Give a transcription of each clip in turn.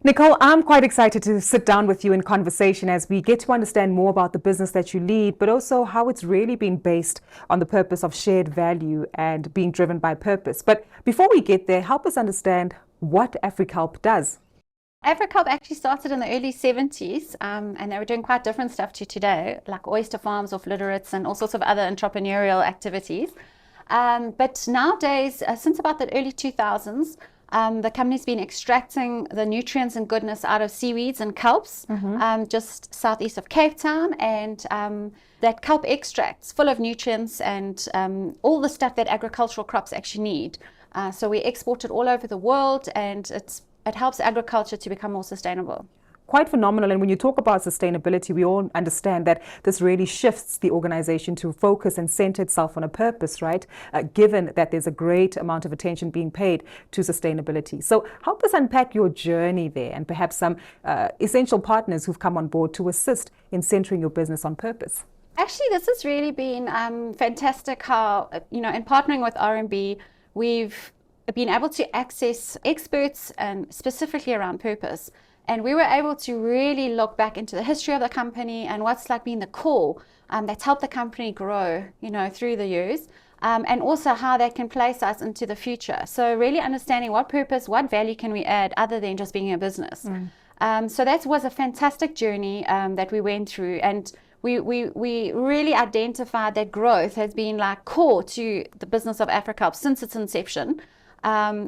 Nicole, I'm quite excited to sit down with you in conversation as we get to understand more about the business that you lead, but also how it's really been based on the purpose of shared value and being driven by purpose. But before we get there, help us understand what Afrikelp does. Afrikelp actually started in the early 70s, and they were doing quite different stuff to today, like oyster farms off litterets and all sorts of other entrepreneurial activities. But nowadays, since about the early 2000s, the company's been extracting the nutrients and goodness out of seaweeds and kelps, just southeast of Cape Town, and that kelp extracts full of nutrients and all the stuff that agricultural crops actually need. So we export it all over the world, and it helps agriculture to become more sustainable. Quite phenomenal. And when you talk about sustainability, we all understand that this really shifts the organization to focus and center itself on a purpose, right? Given that there's a great amount of attention being paid to sustainability. So help us unpack your journey there and perhaps some essential partners who've come on board to assist in centering your business on purpose. Actually, this has really been fantastic how, in partnering with RMB, we've been able to access experts and specifically around purpose. And we were able to really look back into the history of the company and what's like been the core that's helped the company grow, through the years, and also how that can place us into the future. So really understanding what purpose, what value can we add other than just being a business. So that was a fantastic journey that we went through, and we really identified that growth has been like core to the business of Afrikelp since its inception.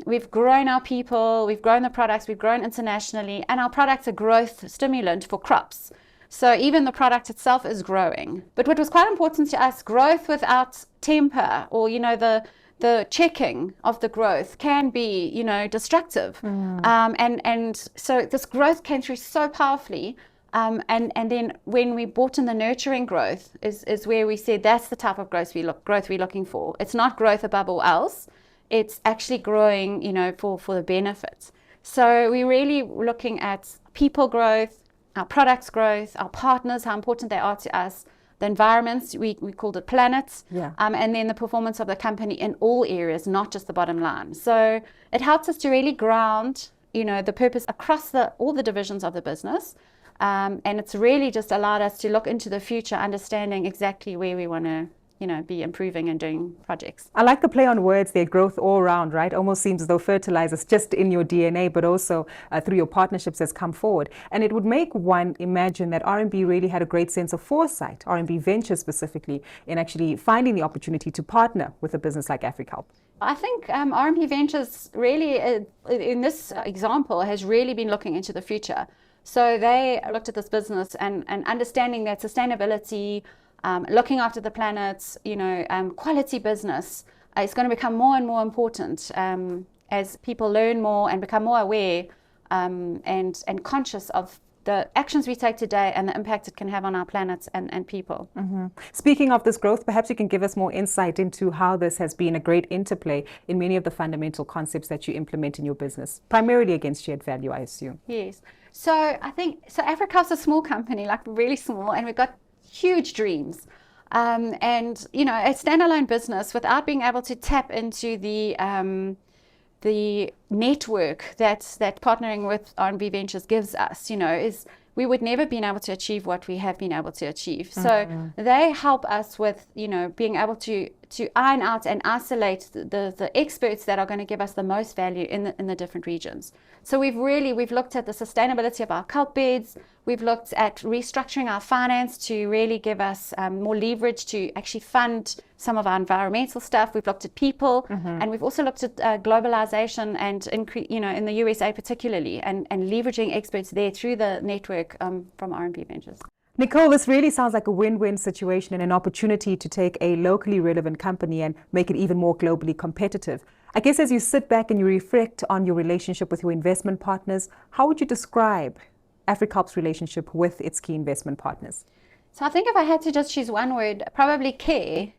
We've grown our people, we've grown the products, we've grown internationally, and our products are growth stimulant for crops. So even the product itself is growing. But what was quite important to us, growth without temper or, the checking of the growth can be, destructive. And so this growth came through so powerfully. And then when we brought in the nurturing growth is where we said that's the type of growth we're looking for. It's not growth above all else. It's actually growing, for the benefits. So we're really looking at people growth, our products growth, our partners, how important they are to us, the environments, we called it planets, and then the performance of the company in all areas, not just the bottom line. So it helps us to really ground, the purpose across all the divisions of the business. And it's really just allowed us to look into the future, understanding exactly where we want to be improving and doing projects. I like the play on words there, growth all around, right? Almost seems as though fertilizers just in your DNA, but also through your partnerships has come forward. And it would make one imagine that RMB really had a great sense of foresight, RMB Ventures specifically, in actually finding the opportunity to partner with a business like Afrikelp. I think RMB Ventures really, in this example, has really been looking into the future. So they looked at this business and understanding that sustainability, looking after the planet, quality business is going to become more and more important as people learn more and become more aware and conscious of the actions we take today and the impact it can have on our planet and people. Speaking of this growth, perhaps you can give us more insight into how this has been a great interplay in many of the fundamental concepts that you implement in your business, primarily against shared value, I assume. Yes. So I think, Afrikelp's a small company, like really small, and we've got huge dreams. And, a standalone business without being able to tap into the network that partnering with RMB Ventures gives us, is we would never been able to achieve what we have been able to achieve. So they help us with, being able to iron out and isolate the experts that are going to give us the most value in the different regions. So we've looked at the sustainability of our kelp beds. We've looked at restructuring our finance to really give us more leverage to actually fund some of our environmental stuff. We've looked at people, and we've also looked at globalization and in the USA particularly, and leveraging experts there through the network from RMB Ventures. Nicole, this really sounds like a win-win situation and an opportunity to take a locally relevant company and make it even more globally competitive. I guess as you sit back and you reflect on your relationship with your investment partners, how would you describe Afrikelp's relationship with its key investment partners? So I think if I had to just choose one word, probably care.